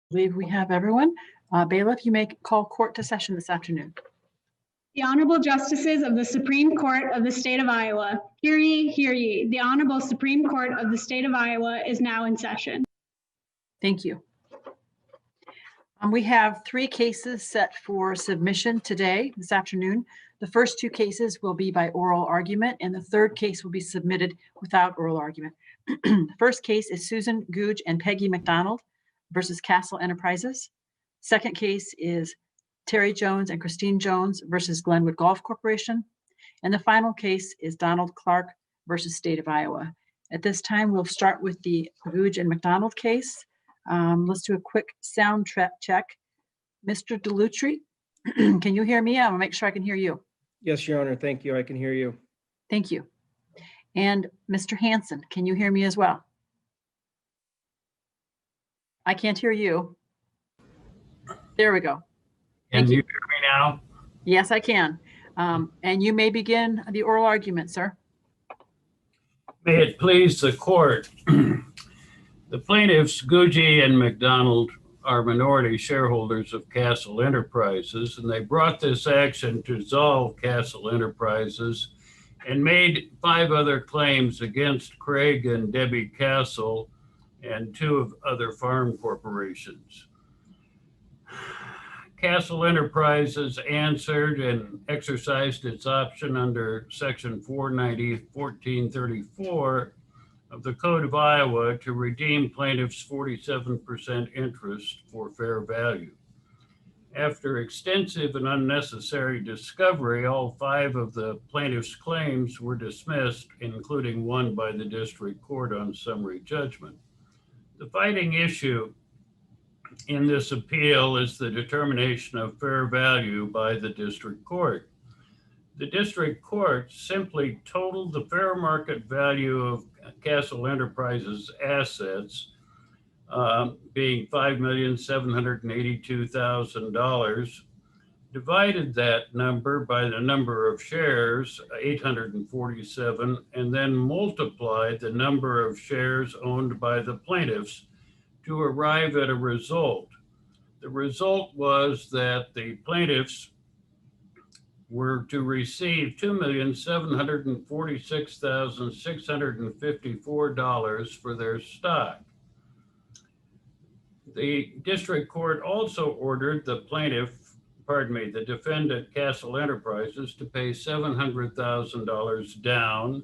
believe we have everyone. Bailiff, you may call court to session this afternoon. The Honorable Justices of the Supreme Court of the State of Iowa. Hear ye, hear ye. The Honorable Supreme Court of the State of Iowa is now in session. Thank you. We have 3 cases set for submission today, this afternoon. The first 2 cases will be by oral argument, and the third case will be submitted without oral argument. The first case is Susan Guge and Peggy McDonald versus Kassel Enterprises. Second case is Terry Jones and Christine Jones versus Glenwood Golf Corporation. And the final case is Donald Clark versus State of Iowa. At this time, we'll start with the Guge and McDonald case. Let's do a quick sound check. Mr. Delutri, can you hear me? I want to make sure I can hear you. Yes, Your Honor. Thank you. I can hear you. Thank you. And Mr. Hanson, can you hear me as well? I can't hear you. There we go. Can you hear me now? Yes, I can. And you may begin the oral argument, sir. May it please the court. The plaintiffs, Guge and McDonald, are minority shareholders of Kassel Enterprises, and they brought this action to dissolve Kassel Enterprises and made 5 other claims against Craig and Debbie Kassel and 2 other farm corporations. Kassel Enterprises answered and exercised its option under Section 490-1434 of the Code of Iowa to redeem plaintiffs' 47% interest for fair value. After extensive and unnecessary discovery, all 5 of the plaintiffs' claims were dismissed, including one by the district court on summary judgment. The fighting issue in this appeal is the determination of fair value by the district court. The district court simply totaled the fair market value of Kassel Enterprises assets, being $5,782,000, divided that number by the number of shares, 847, and then multiplied the number of shares owned by the plaintiffs to arrive at a result. The result was that the plaintiffs were to receive $2,746,654 for their stock. The district court also ordered the defendant Kassel Enterprises to pay $700,000 down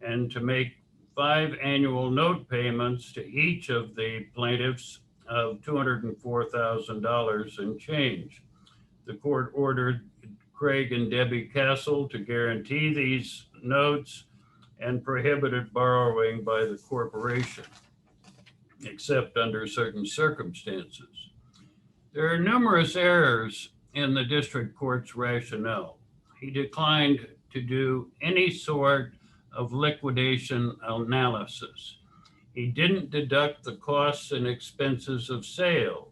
and to make 5 annual note payments to each of the plaintiffs of $204,000 and change. The court ordered Craig and Debbie Kassel to guarantee these notes and prohibited borrowing by the corporation, except under certain circumstances. There are numerous errors in the district court's rationale. He declined to do any sort of liquidation analysis. He didn't deduct the costs and expenses of sale.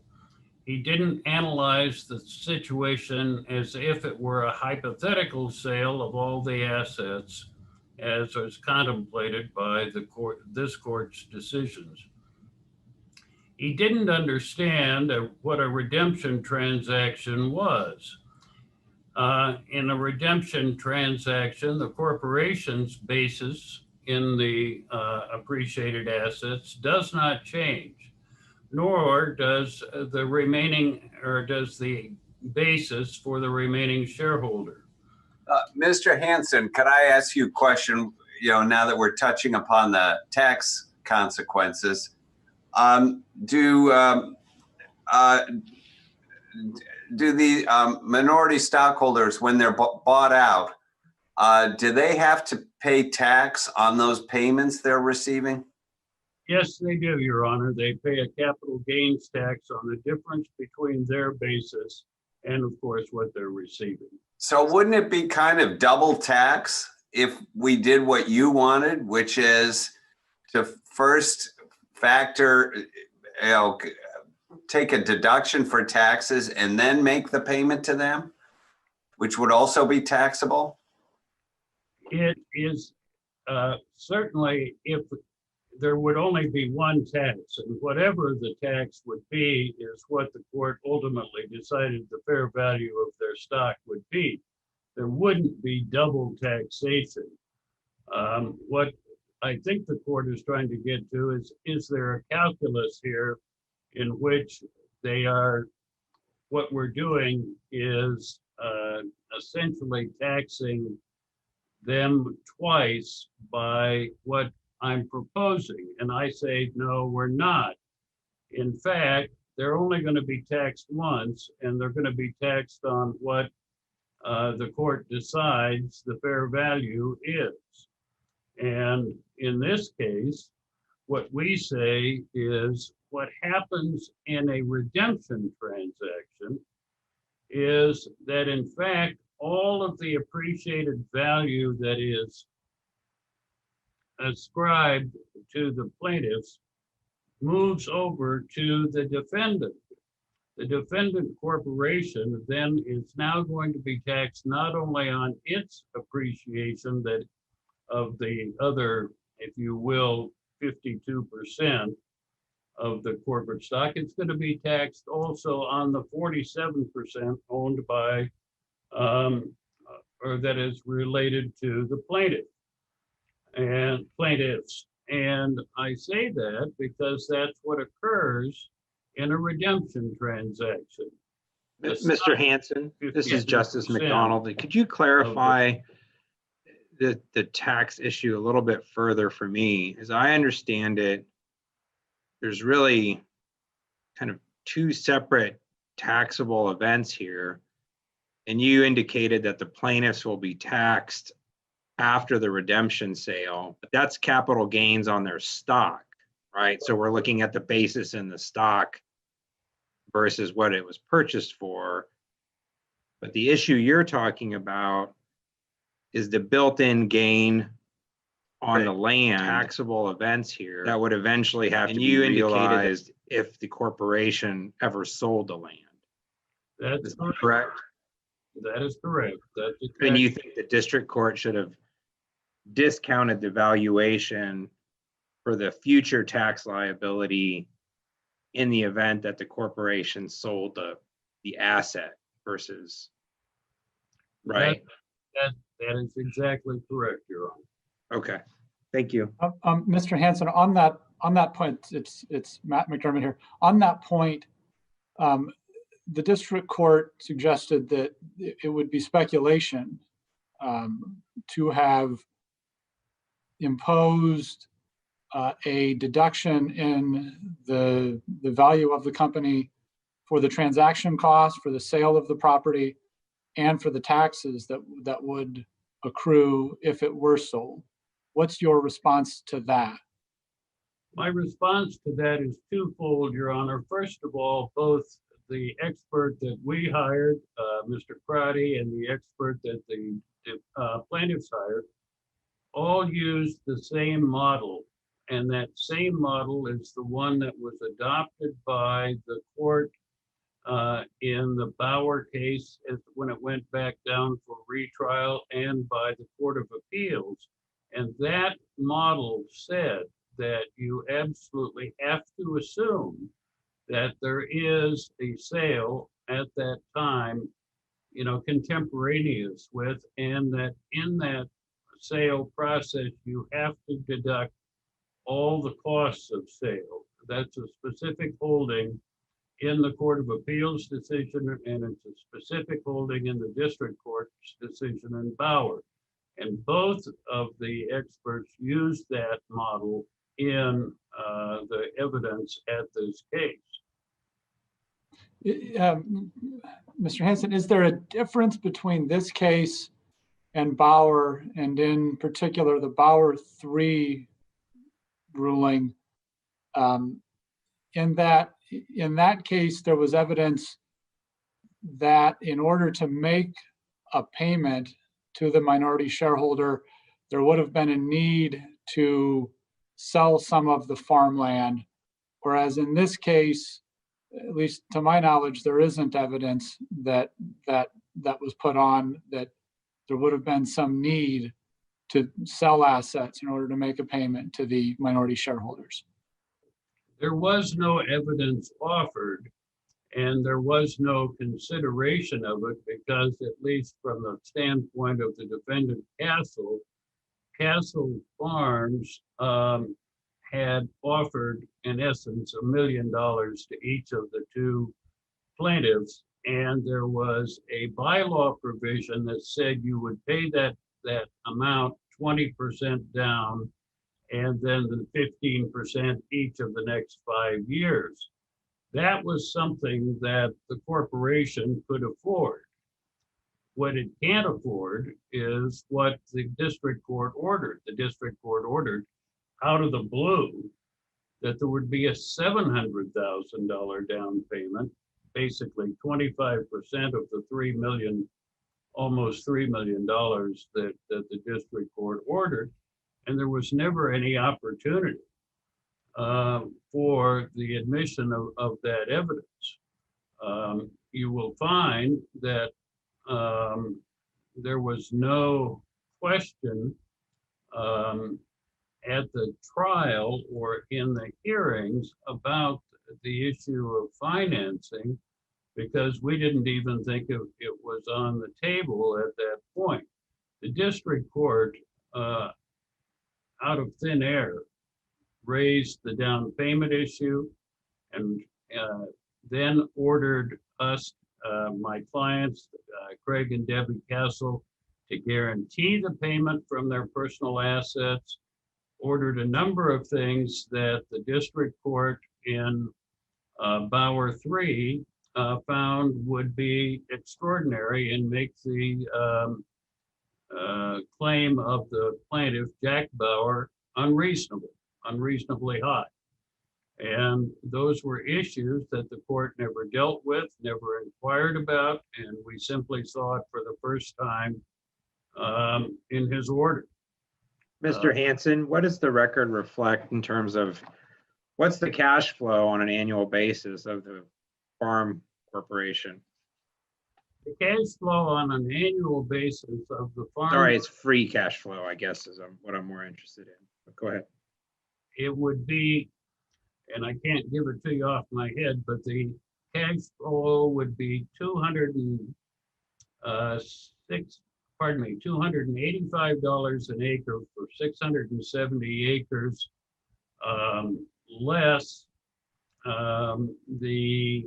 He didn't analyze the situation as if it were a hypothetical sale of all the assets, as was contemplated by this court's decisions. He didn't understand what a redemption transaction was. In a redemption transaction, the corporation's basis in the appreciated assets does not change, nor does the basis for the remaining shareholder. Mr. Hanson, could I ask you a question, now that we're touching upon the tax consequences? Do the minority stockholders, when they're bought out, do they have to pay tax on those payments they're receiving? Yes, they do, Your Honor. They pay a capital gains tax on the difference between their basis and, of course, what they're receiving. So wouldn't it be kind of double tax if we did what you wanted, which is to first factor, take a deduction for taxes and then make the payment to them, which would also be taxable? It is certainly, if there would only be one tax, and whatever the tax would be is what the court ultimately decided the fair value of their stock would be. There wouldn't be double taxation. What I think the court is trying to get to is there a calculus here in which what we're doing is essentially taxing them twice by what I'm proposing. And I say, no, we're not. In fact, they're only going to be taxed once, and they're going to be taxed on what the court decides the fair value is. And in this case, what we say is what happens in a redemption transaction is that, in fact, all of the appreciated value that is ascribed to the plaintiffs moves over to the defendant. The defendant corporation then is now going to be taxed not only on its appreciation that of the other, if you will, 52% of the corporate stock, it's going to be taxed also on the 47% owned by, or that is related to the plaintiff and plaintiffs. And I say that because that's what occurs in a redemption transaction. Mr. Hanson, this is Justice McDonald. Could you clarify the tax issue a little bit further for me? As I understand it, there's really kind of two separate taxable events here. And you indicated that the plaintiffs will be taxed after the redemption sale, but that's capital gains on their stock, right? So we're looking at the basis in the stock versus what it was purchased for. But the issue you're talking about is the built-in gain on the land, taxable events here that would eventually have to be realized if the corporation ever sold the land. That's correct. That is correct. That's exactly. And you think the district court should have discounted the valuation for the future tax liability in the event that the corporation sold the asset versus, right? That is exactly correct, Your Honor. Okay, thank you. Mr. Hanson, on that point, it's Matt McDermott here. On that point, the district court suggested that it would be speculation to have imposed a deduction in the value of the company for the transaction cost, for the sale of the property, and for the taxes that would accrue if it were sold. What's your response to that? My response to that is twofold, Your Honor. First of all, both the expert that we hired, Mr. Crotty, and the expert that the plaintiffs hired, all used the same model. And that same model is the one that was adopted by the court in the Bauer case when it went back down for retrial, and by the Court of Appeals. And that model said that you absolutely have to assume that there is a sale at that time, contemporaneous with, and that in that sale process, you have to deduct all the costs of sale. That's a specific holding in the Court of Appeals decision, and it's a specific holding in the district court's decision in Bauer. And both of the experts used that model in the evidence at this case. Mr. Hanson, is there a difference between this case and Bauer, and in particular the Bauer 3 ruling, in that case there was evidence that in order to make a payment to the minority shareholder, there would have been a need to sell some of the farmland, whereas in this case, at least to my knowledge, there isn't evidence that was put on that there would have been some need to sell assets in order to make a payment to the minority shareholders. There was no evidence offered, and there was no consideration of it because, at least from the standpoint of the defendant Kassel, Kassel Farms had offered, in essence, $1 million to each of the two plaintiffs, and there was a bylaw provision that said you would pay that amount 20% down, and then the 15% each of the next 5 years. That was something that the corporation could afford. What it can't afford is what the district court ordered. The district court ordered out of the blue that there would be a $700,000 down payment, basically 25% of the $3 million, almost $3 million that the district court ordered. And there was never any opportunity for the admission of that evidence. You will find that there was no question at the trial or in the hearings about the issue of financing, because we didn't even think it was on the table at that point. The district court, out of thin air, raised the down payment issue and then ordered us, my clients, Craig and Debbie Kassel, to guarantee the payment from their personal assets, ordered a number of things that the district court in Bauer 3 found would be extraordinary and make the claim of the plaintiff, Jack Bauer, unreasonably high. And those were issues that the court never dealt with, never inquired about, and we simply saw it for the first time in his order. Mr. Hanson, what does the record reflect in terms of what's the cash flow on an annual basis of the farm corporation? The cash flow on an annual basis of the farm. Sorry, it's free cash flow, I guess, is what I'm more interested in. But go ahead. It would be, and I can't give it to you off my head, but the cash flow would be $285 an acre for 670 acres, less the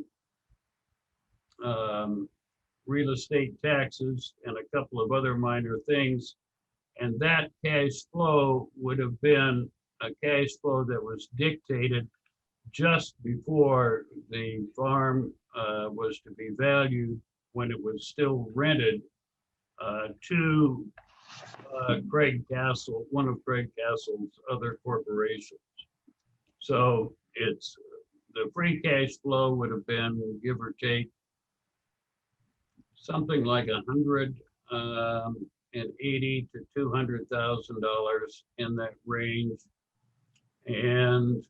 real estate taxes and a couple of other minor things. And that cash flow would have been a cash flow that was dictated just before the farm was to be valued, when it was still rented to Craig Kassel, one of Craig Kassel's other corporations. So it's the free cash flow would have been, give or take, something like $180,000 to $200,000 in that range. And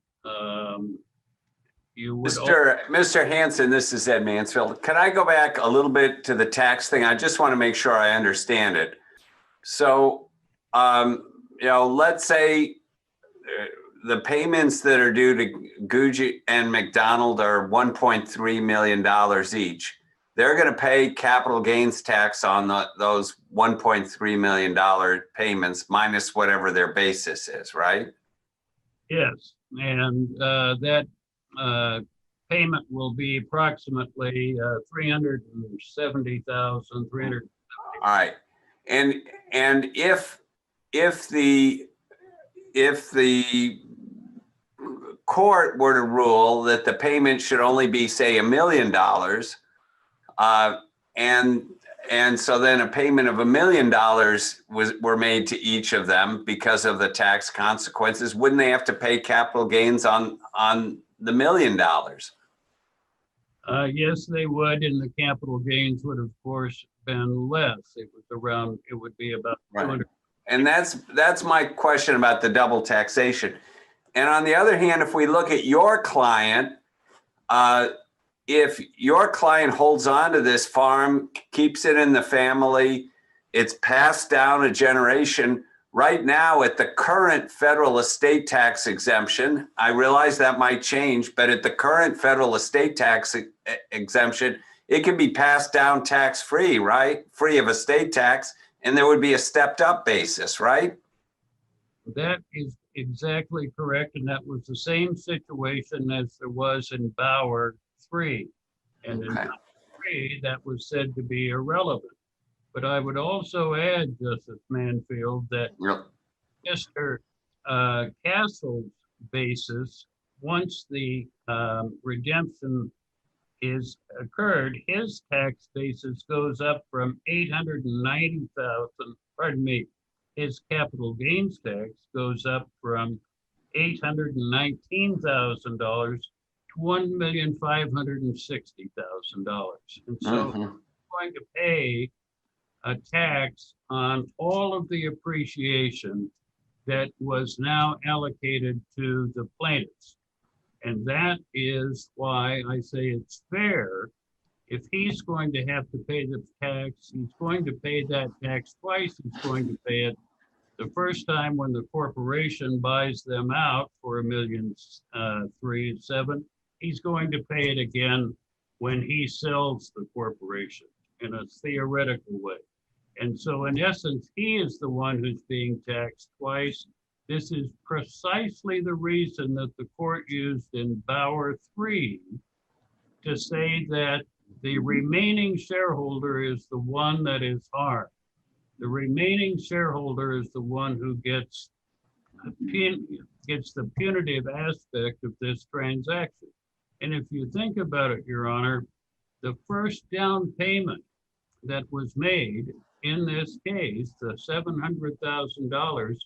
you would Mr. Hanson, this is Ed Mansfield. Can I go back a little bit to the tax thing? I just want to make sure I understand it. So, let's say the payments that are due to Guge and McDonald are $1.3 million each. They're going to pay capital gains tax on those $1.3 million payments minus whatever their basis is, right? Yes, and that payment will be approximately $370,300. All right, and if the court were to rule that the payment should only be, say, $1 million, and so then a payment of $1 million were made to each of them because of the tax consequences, wouldn't they have to pay capital gains on the $1 million? Yes, they would, and the capital gains would, of course, been less. It would be about 200. And that's my question about the double taxation. And on the other hand, if we look at your client, if your client holds on to this farm, keeps it in the family, it's passed down a generation, right now at the current federal estate tax exemption, I realize that might change, but at the current federal estate tax exemption, it can be passed down tax-free, right? Free of estate tax, and there would be a stepped up basis, right? That is exactly correct, and that was the same situation as there was in Bauer 3. And in Okay. Bauer 3, that was said to be irrelevant. But I would also add, Justice Manfield, that Yep. Mr. Kassel's basis, once the redemption is occurred, his tax basis goes up from 890,000, pardon me, his capital gains tax goes up from $819,000 to $1,560,000. And so Mhm. going to pay a tax on all of the appreciation that was now allocated to the plaintiffs. And that is why I say it's fair. If he's going to have to pay the tax, he's going to pay that tax twice. He's going to pay it the first time when the corporation buys them out for $1,307,000. He's going to pay it again when he sells the corporation in a theoretical way. And so in essence, he is the one who's being taxed twice. This is precisely the reason that the court used in Bauer 3 to say that the remaining shareholder is the one that is harmed. The remaining shareholder is the one who gets the punitive aspect of this transaction. And if you think about it, Your Honor, the first down payment that was made in this case, the $700,000,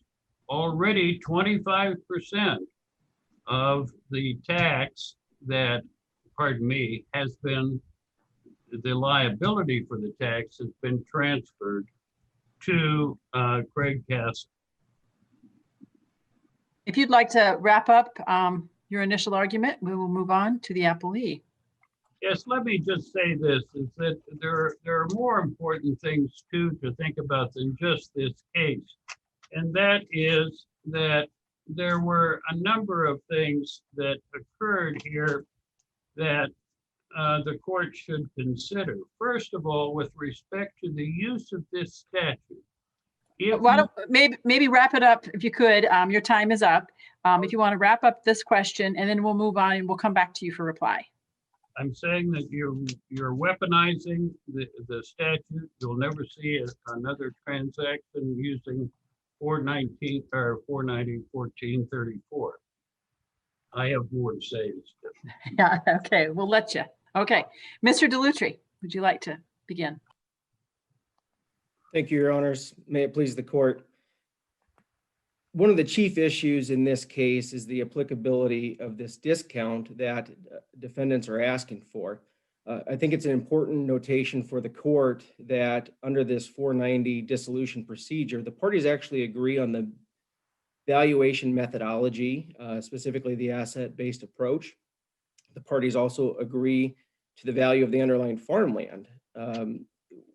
already 25% of the tax that, pardon me, has been, the liability for the tax has been transferred to Craig Kassel. If you'd like to wrap up your initial argument, we will move on to the appellee. Yes, let me just say this, is that there are more important things too to think about than just this case. And that is that there were a number of things that occurred here that the court should consider. First of all, with respect to the use of this statute. Why don't maybe wrap it up if you could. Your time is up. If you want to wrap up this question, and then we'll move on and we'll come back to you for reply. I'm saying that you're weaponizing the statute. You'll never see another transaction using 419 or 490 1434. I have more to say. Yeah, okay, we'll let you. Okay, Mr. Delutri, would you like to begin? Thank you, Your Honors. May it please the court. One of the chief issues in this case is the applicability of this discount that defendants are asking for. I think it's an important notation for the court that under this 490 dissolution procedure, the parties actually agree on the valuation methodology, specifically the asset-based approach. The parties also agree to the value of the underlying farmland.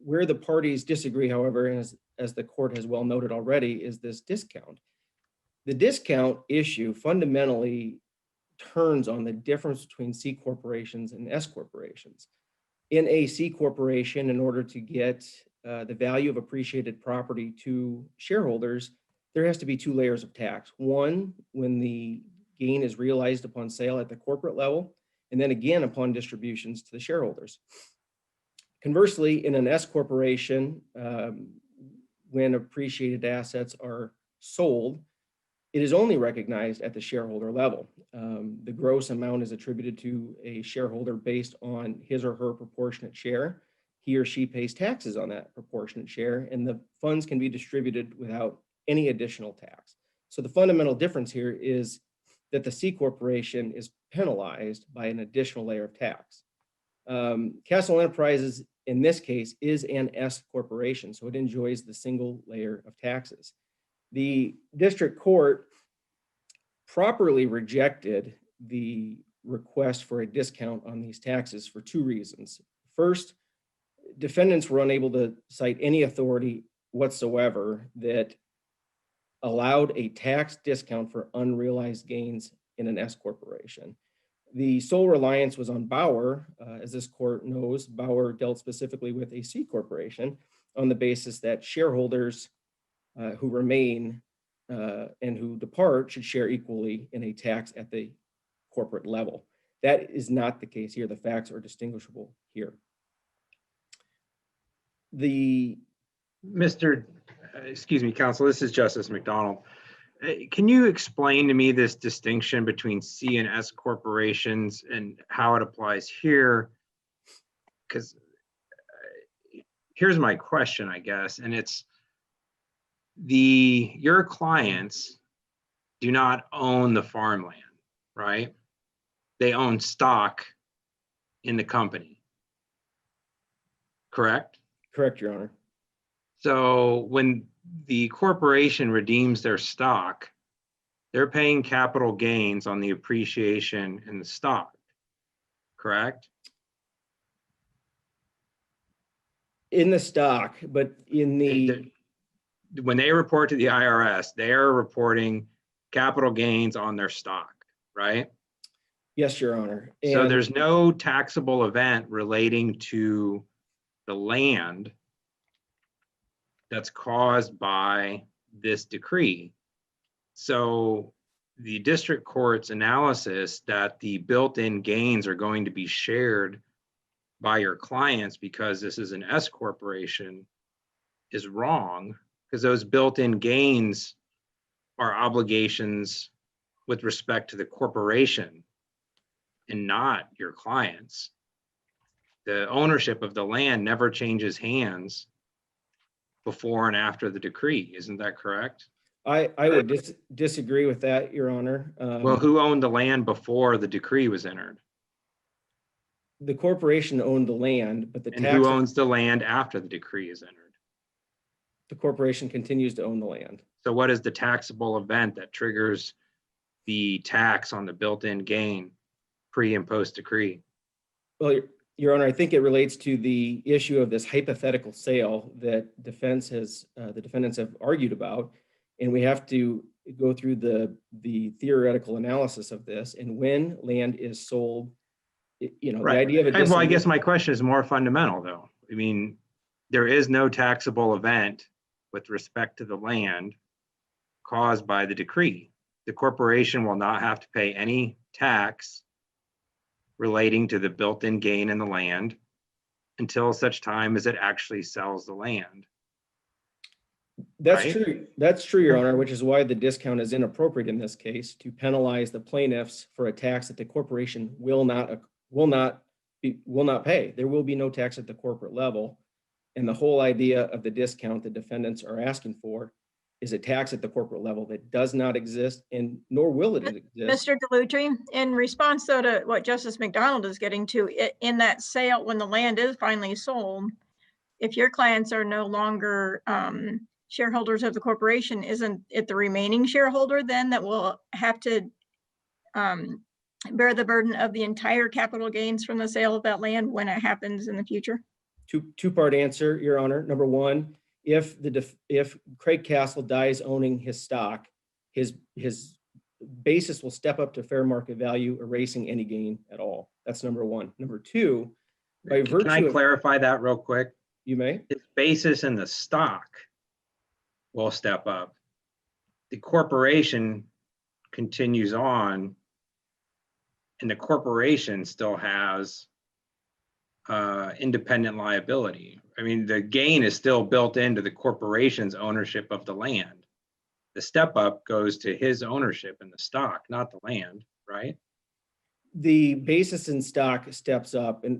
Where the parties disagree, however, as the court has well noted already, is this discount. The discount issue fundamentally turns on the difference between C corporations and S corporations. In a C corporation, in order to get the value of appreciated property to shareholders, there has to be two layers of tax. One, when the gain is realized upon sale at the corporate level, and then again upon distributions to the shareholders. Conversely, in an S corporation, when appreciated assets are sold, it is only recognized at the shareholder level. The gross amount is attributed to a shareholder based on his or her proportionate share. He or she pays taxes on that proportionate share, and the funds can be distributed without any additional tax. So the fundamental difference here is that the C corporation is penalized by an additional layer of tax. Kassel Enterprises, in this case, is an S corporation, so it enjoys the single layer of taxes. The district court properly rejected the request for a discount on these taxes for two reasons. First, defendants were unable to cite any authority whatsoever that allowed a tax discount for unrealized gains in an S corporation. The sole reliance was on Bauer. As this court knows, Bauer dealt specifically with a C corporation on the basis that shareholders who remain and who depart should share equally in a tax at the corporate level. That is not the case here. The facts are distinguishable here. Excuse me, counsel, this is Justice McDonald. Can you explain to me this distinction between C and S corporations and how it applies here? Because here's my question, I guess, and it's your clients do not own the farmland, right? They own stock in the company, correct? Correct, Your Honor. So when the corporation redeems their stock, they're paying capital gains on the appreciation in the stock, correct? In the stock, but in the... When they report to the IRS, they are reporting capital gains on their stock, right? Yes, Your Honor. So And there's no taxable event relating to the land that's caused by this decree. So the district court's analysis that the built-in gains are going to be shared by your clients because this is an S corporation is wrong, because those built-in gains are obligations with respect to the corporation and not your clients. The ownership of the land never changes hands before and after the decree. Isn't that correct? I would disagree with that, Your Honor. Well, who owned the land before the decree was entered? The corporation owned the land, but And who owns the land after the decree is entered? the corporation continues to own the land. So what is the taxable event that triggers the tax on the built-in gain pre and post decree? Well, Your Honor, I think it relates to the issue of this hypothetical sale that the defendants have argued about. And we have to go through the theoretical analysis of this. And when land is sold, the idea of Well, I guess my question is more fundamental, though. I mean, there is no taxable event with respect to the land caused by the decree. The corporation will not have to pay any tax relating to the built-in gain in the land until such time as it actually sells the land. That's right? true. That's true, Your Honor, which is why the discount is inappropriate in this case, to penalize the plaintiffs for a tax that the corporation will not pay. There will be no tax at the corporate level. And the whole idea of the discount the defendants are asking for is a tax at the corporate level that does not exist, and nor will it exist. Mr. Delutri, in response though to what Justice McDonald is getting to, in that sale, when the land is finally sold, if your clients are no longer shareholders of the corporation, isn't it the remaining shareholder then that will have to bear the burden of the entire capital gains from the sale of that land when it happens in the future? Two-part answer, Your Honor. Number one, if Craig Kassel dies owning his stock, his basis will step up to fair market value, erasing any gain at all. That's number one. Number two, by virtue Can I clarify that real quick? You may. His basis in the stock will step up. The corporation continues on, and the corporation still has independent liability. I mean, the gain is still built into the corporation's ownership of the land. The step up goes to his ownership in the stock, not the land, right? The basis in stock steps up, but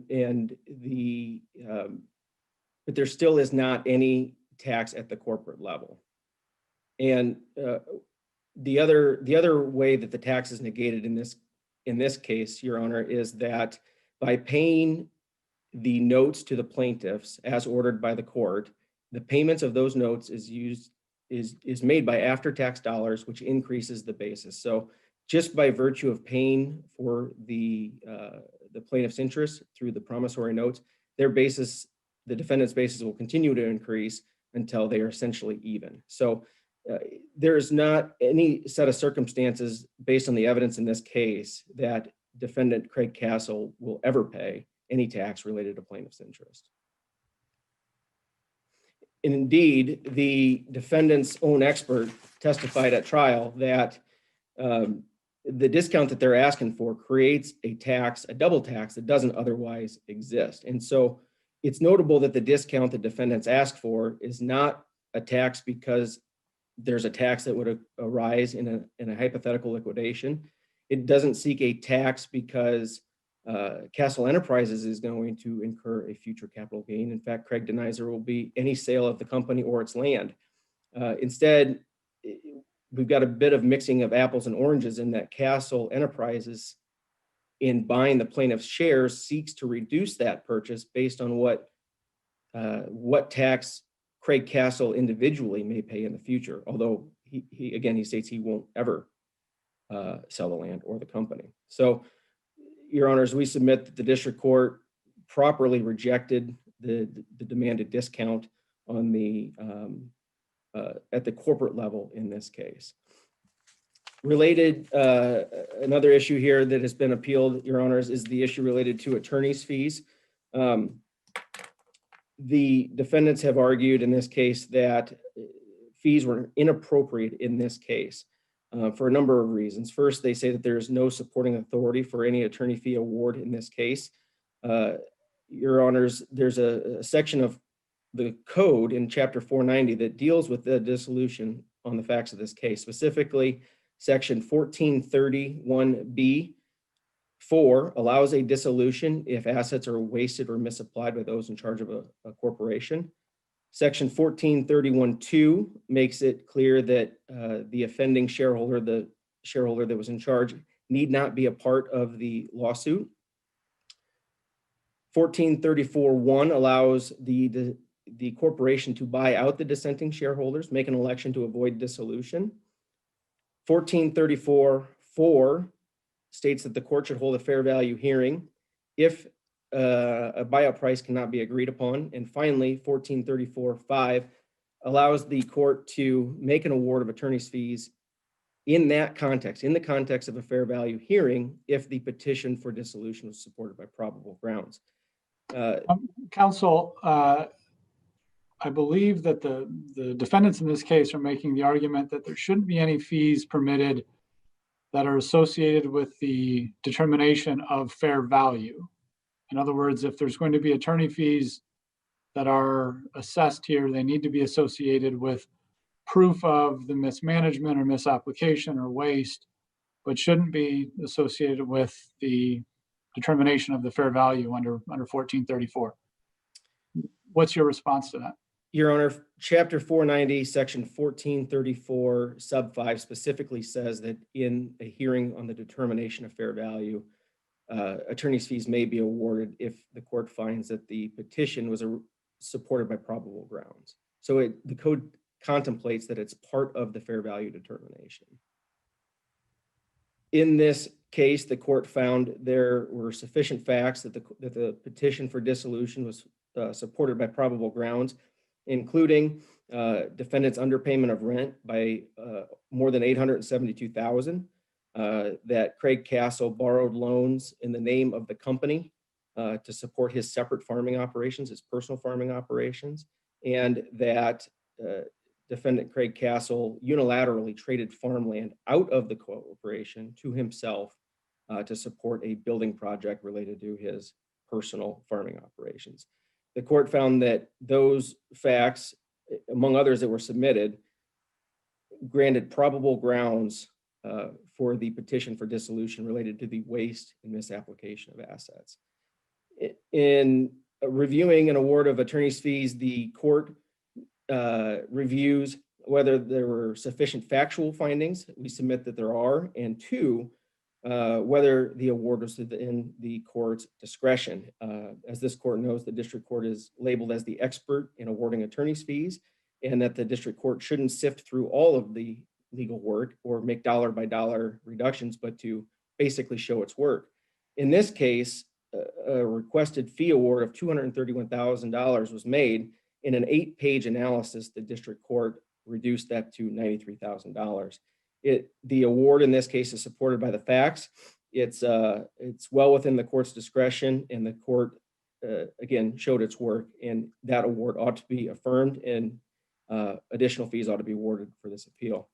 there still is not any tax at the corporate level. And the other way that the tax is negated in this case, Your Honor, is that by paying the notes to the plaintiffs as ordered by the court, the payments of those notes is made by after-tax dollars, which increases the basis. So just by virtue of paying for the plaintiff's interest through the promissory notes, their basis, the defendant's basis, will continue to increase until they are essentially even. So There is not any set of circumstances based on the evidence in this case that defendant Craig Kassel will ever pay any tax related to plaintiff's interest. And indeed, the defendant's own expert testified at trial that the discount that they're asking for creates a tax, a double tax that doesn't otherwise exist. And so it's notable that the discount the defendants asked for is not a tax because there's a tax that would arise in a hypothetical liquidation. It doesn't seek a tax because Kassel Enterprises is going to incur a future capital gain. In fact, Craig denies there will be any sale of the company or its land. Instead, we've got a bit of mixing of apples and oranges in that Kassel Enterprises, in buying the plaintiff's shares, seeks to reduce that purchase based on what tax Craig Kassel individually may pay in the future. Although he states he won't ever sell the land or the company. So, Your Honors, we submit that the district court properly rejected the demanded discount on the at the corporate level in this case. Related, another issue here that has been appealed, Your Honors, is the issue related to attorney's fees. The defendants have argued in this case that fees were inappropriate in this case for a number of reasons. First, they say that there is no supporting authority for any attorney fee award in this case. Your Honors, there's a section of the code in Chapter 490 that deals with the dissolution on the facts of this case, specifically Section 1431B4 allows a dissolution if assets are wasted or misapplied by those in charge of a corporation. Section 1431.2 makes it clear that the offending shareholder, the shareholder that was in charge, need not be a part of the lawsuit. 1434.1 allows the corporation to buy out the dissenting shareholders, make an election to avoid dissolution. 1434.4 states that the court should hold a fair value hearing if a buyout price cannot be agreed upon. And finally, 1434.5 allows the court to make an award of attorney's fees in that context, in the context of a fair value hearing, if the petition for dissolution was supported by probable grounds. Counsel, I believe that the defendants in this case are making the argument that there shouldn't be any fees permitted that are associated with the determination of fair value. In other words, if there's going to be attorney fees that are assessed here, they need to be associated with proof of the mismanagement or misapplication or waste, but shouldn't be associated with the determination of the fair value under 1434. What's your response to that? Your Honor, Chapter 490, Section 1434, Sub 5 specifically says that in a hearing on the determination of fair value, attorney's fees may be awarded if the court finds that the petition was supported by probable grounds. So the code contemplates that it's part of the fair value determination. In this case, the court found there were sufficient facts that the petition for dissolution was supported by probable grounds, including defendants' underpayment of rent by more than $872,000, that Craig Kassel borrowed loans in the name of the company to support his separate farming operations, his personal farming operations, and that defendant Craig Kassel unilaterally traded farmland out of the corporation to himself to support a building project related to his personal farming operations. The court found that those facts, among others that were submitted, granted probable grounds for the petition for dissolution related to the waste and misapplication of assets. In reviewing an award of attorney's fees, the court reviews whether there were sufficient factual findings. We submit that there are, and two, whether the award was within the court's discretion. As this court knows, the district court is labeled as the expert in awarding attorney's fees, and that the district court shouldn't sift through all of the legal work or make dollar by dollar reductions, but to basically show its work. In this case, a requested fee award of $231,000 was made in an 8-page analysis the district court reduced that to $93,000. The award in this case is supported by the facts. It's well within the court's discretion, and the court again showed its work, and that award ought to be affirmed, and additional fees ought to be awarded for this appeal.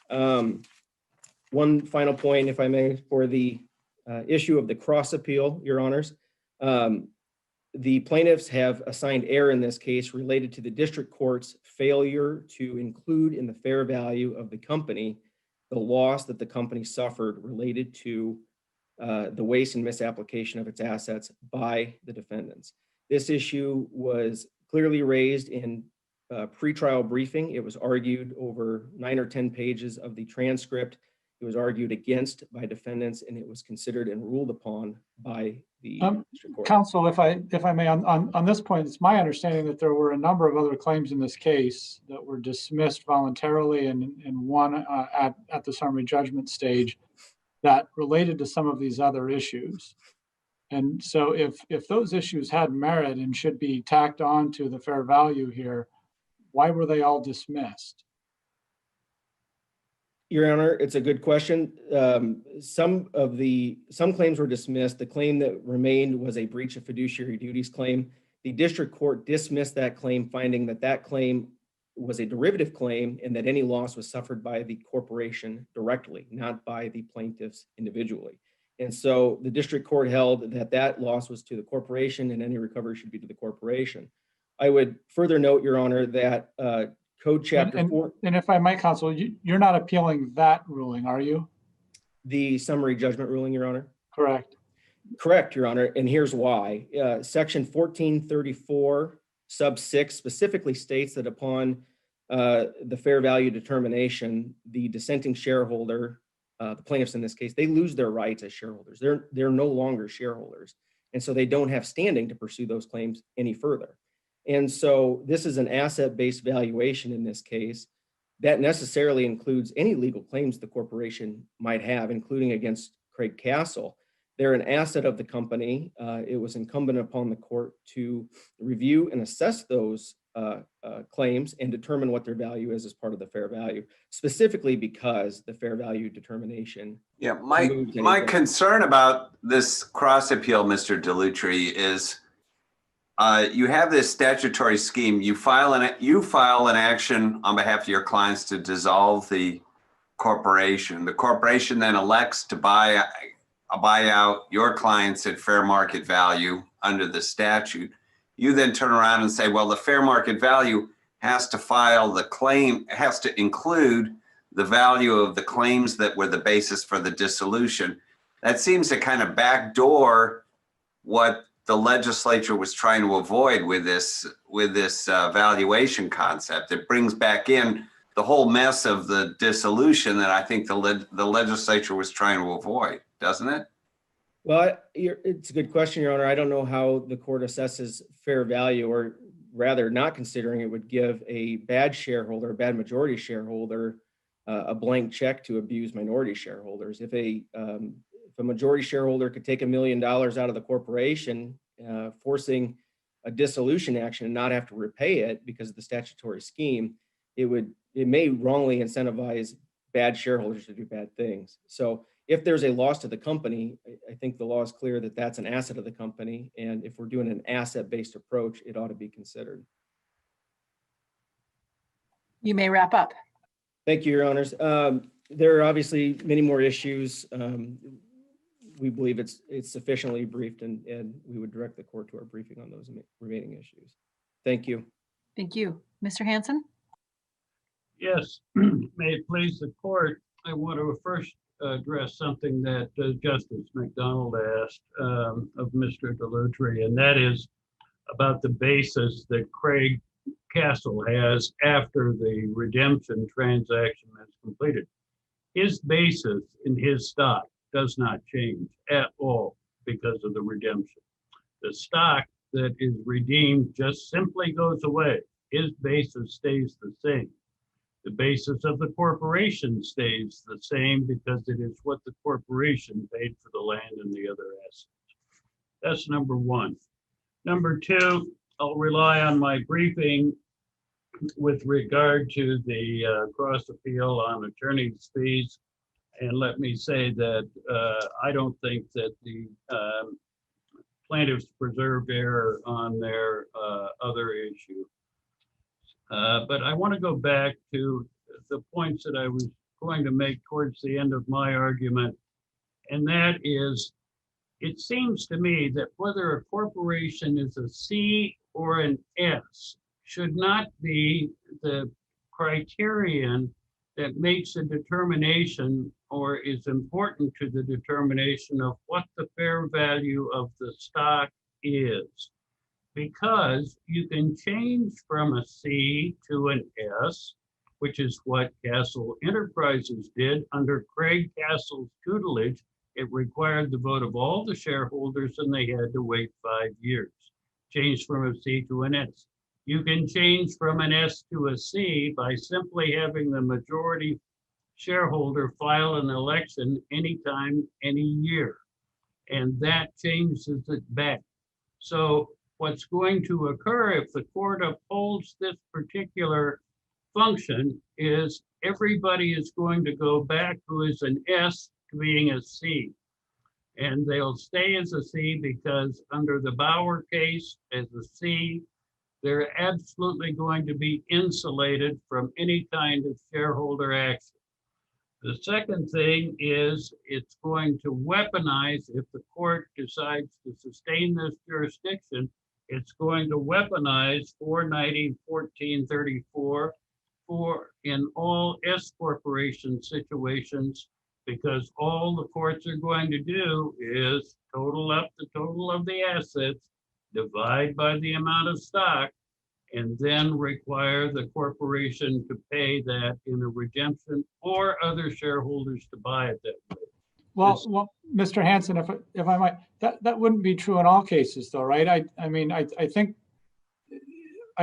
One final point, if I may, for the issue of the cross appeal, Your Honors. The plaintiffs have assigned error in this case related to the district court's failure to include in the fair value of the company the loss that the company suffered related to the waste and misapplication of its assets by the defendants. This issue was clearly raised in pretrial briefing. It was argued over 9 or 10 pages of the transcript. It was argued against by defendants, and it was considered and ruled upon by the district court. Counsel, if I may, on this point, it's my understanding that there were a number of other claims in this case that were dismissed voluntarily and one at the summary judgment stage that related to some of these other issues. And so if those issues had merit and should be tacked on to the fair value here, why were they all dismissed? Your Honor, it's a good question. Some claims were dismissed. The claim that remained was a breach of fiduciary duties claim. The district court dismissed that claim, finding that that claim was a derivative claim and that any loss was suffered by the corporation directly, not by the plaintiffs individually. And so the district court held that that loss was to the corporation and any recovery should be to the corporation. I would further note, Your Honor, that Code Chapter 4. And if I might, Counsel, you're not appealing that ruling, are you? The summary judgment ruling, Your Honor? Correct. Correct, Your Honor, and here's why. Section 1434 sub 6 specifically states that upon the fair value determination, the dissenting shareholder, the plaintiffs in this case, they lose their rights as shareholders. They're no longer shareholders, and so they don't have standing to pursue those claims any further. And so this is an asset-based valuation in this case that necessarily includes any legal claims the corporation might have, including against Craig Kassel. They're an asset of the company. It was incumbent upon the court to review and assess those claims and determine what their value is as part of the fair value, specifically because the fair value determination. Yeah, my concern about this cross appeal, Mr. Delutri, is you have this statutory scheme. You file an action on behalf of your clients to dissolve the corporation. The corporation then elects to buy out your clients at fair market value under the statute. You then turn around and say, well, the fair market value has to file the claim, has to include the value of the claims that were the basis for the dissolution. That seems to kind of backdoor what the legislature was trying to avoid with this valuation concept. It brings back in the whole mess of the dissolution that I think the legislature was trying to avoid, doesn't it? Well, it's a good question, Your Honor. I don't know how the court assesses fair value, or rather not considering it would give a bad shareholder, a bad majority shareholder, a blank check to abuse minority shareholders. If a majority shareholder could take $1 million out of the corporation, forcing a dissolution action and not have to repay it because of the statutory scheme, it may wrongly incentivize bad shareholders to do bad things. So if there's a loss to the company, I think the law is clear that that's an asset of the company. And if we're doing an asset-based approach, it ought to be considered. You may wrap up. Thank you, Your Honors. There are obviously many more issues. We believe it's sufficiently briefed, and we would direct the court to our briefing on those remaining issues. Thank you. Thank you. Mr. Hanson? Yes, may it please the court, I want to first address something that Justice McDonald asked of Mr. Delutri, and that is about the basis that Craig Kassel has after the redemption transaction is completed. His basis in his stock does not change at all because of the redemption. The stock that is redeemed just simply goes away. His basis stays the same. The basis of the corporation stays the same because it is what the corporation paid for the land and the other assets. That's number one. Number two, I'll rely on my briefing with regard to the cross appeal on attorney's fees. And let me say that I don't think that the plaintiffs preserved error on their other issue. But I want to go back to the points that I was going to make towards the end of my argument. And that is, it seems to me that whether a corporation is a C or an S should not be the criterion that makes a determination or is important to the determination of what the fair value of the stock is. Because you can change from a C to an S, which is what Kassel Enterprises did under Craig Kassel's tutelage. It required the vote of all the shareholders and they had to wait 5 years. Change from a C to an S. You can change from an S to a C by simply having the majority shareholder file an election anytime, any year. And that changes it back. So what's going to occur if the court upholds this particular function is everybody is going to go back who is an S to being a C. And they'll stay as a C because under the Bauer case as a C, they're absolutely going to be insulated from any kind of shareholder action. The second thing is it's going to weaponize, if the court decides to sustain this jurisdiction, it's going to weaponize 490-1434 for in all S corporation situations, because all the courts are going to do is total up the total of the assets, divide by the amount of stock, and then require the corporation to pay that in a redemption or other shareholders to buy it that way. Well, Mr. Hanson, if I might, that wouldn't be true in all cases though, right? I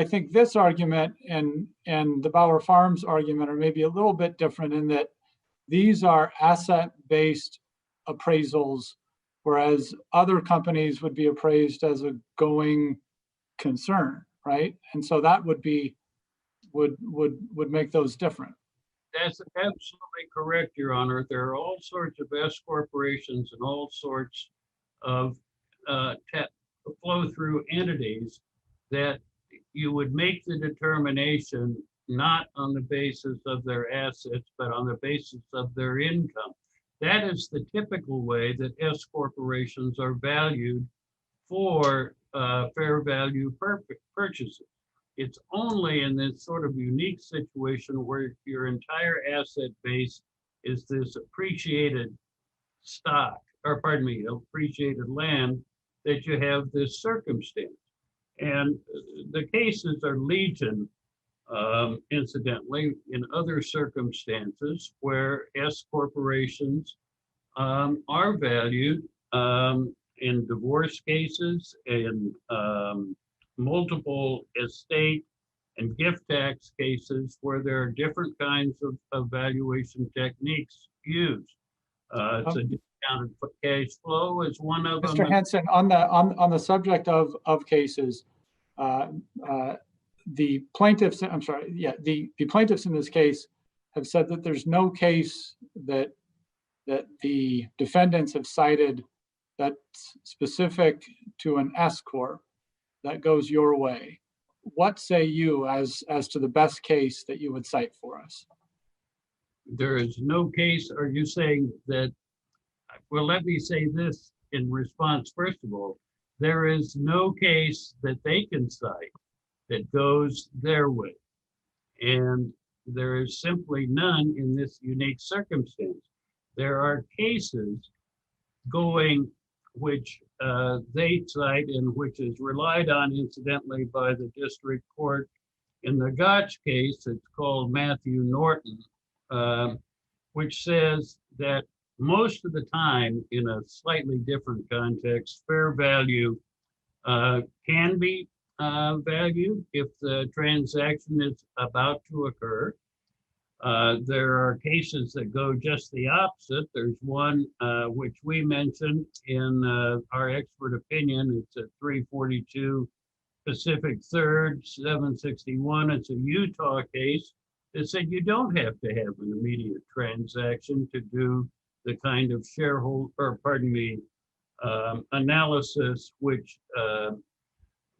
think this argument and the Bauer Farms argument are maybe a little bit different in that these are asset-based appraisals, whereas other companies would be appraised as a going concern, right? And so that would make those different. That's absolutely correct, Your Honor. There are all sorts of S corporations and all sorts of flow-through entities that you would make the determination not on the basis of their assets, but on the basis of their income. That is the typical way that S corporations are valued for fair value purchases. It's only in this sort of unique situation where your entire asset base is this appreciated stock, or pardon me, appreciated land, that you have this circumstance. And the cases are legion, incidentally, in other circumstances where S corporations are valued in divorce cases, in multiple estate and gift tax cases where there are different kinds of valuation techniques used. It's a discounted cash flow is one of them. Mr. Hanson, on the subject of cases, the plaintiffs, the plaintiffs in this case have said that there's no case that the defendants have cited that's specific to an S corp that goes your way. What say you as to the best case that you would cite for us? There is no case. Are you saying that? Well, let me say this in response. First of all, there is no case that they can cite that goes their way. And there is simply none in this unique circumstance. There are cases going which they cite and which is relied on incidentally by the district court. In the Guge case, it's called Matthew Norton, which says that most of the time in a slightly different context, fair value can be valued if the transaction is about to occur. There are cases that go just the opposite. There's one which we mentioned in our expert opinion. It's at 342 Pacific Third, 761. It's a Utah case that said you don't have to have an immediate transaction to do the kind of analysis which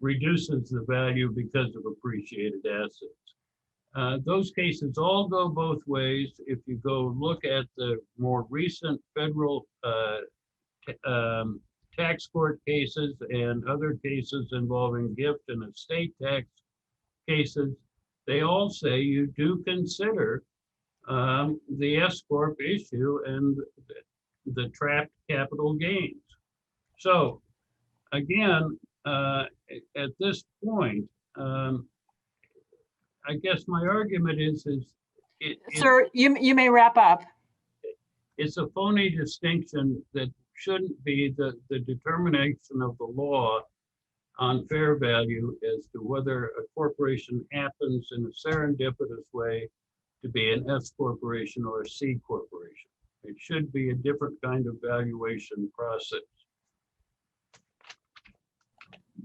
reduces the value because of appreciated assets. Those cases all go both ways. If you go look at the more recent federal tax court cases and other cases involving gift and estate tax cases, they all say you do consider the S corp issue and the trapped capital gains. So again, at this point, I guess my argument is Sir, you may wrap up. it's a phony distinction that shouldn't be the determination of the law on fair value as to whether a corporation happens in a serendipitous way to be an S corporation or a C corporation. It should be a different kind of valuation process.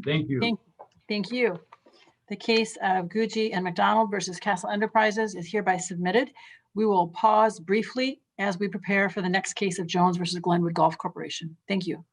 Thank you. Thank you. The case of Guge and McDonald versus Kassel Enterprises is hereby submitted. We will pause briefly as we prepare for the next case of Jones versus Glenwood Golf Corporation. Thank you.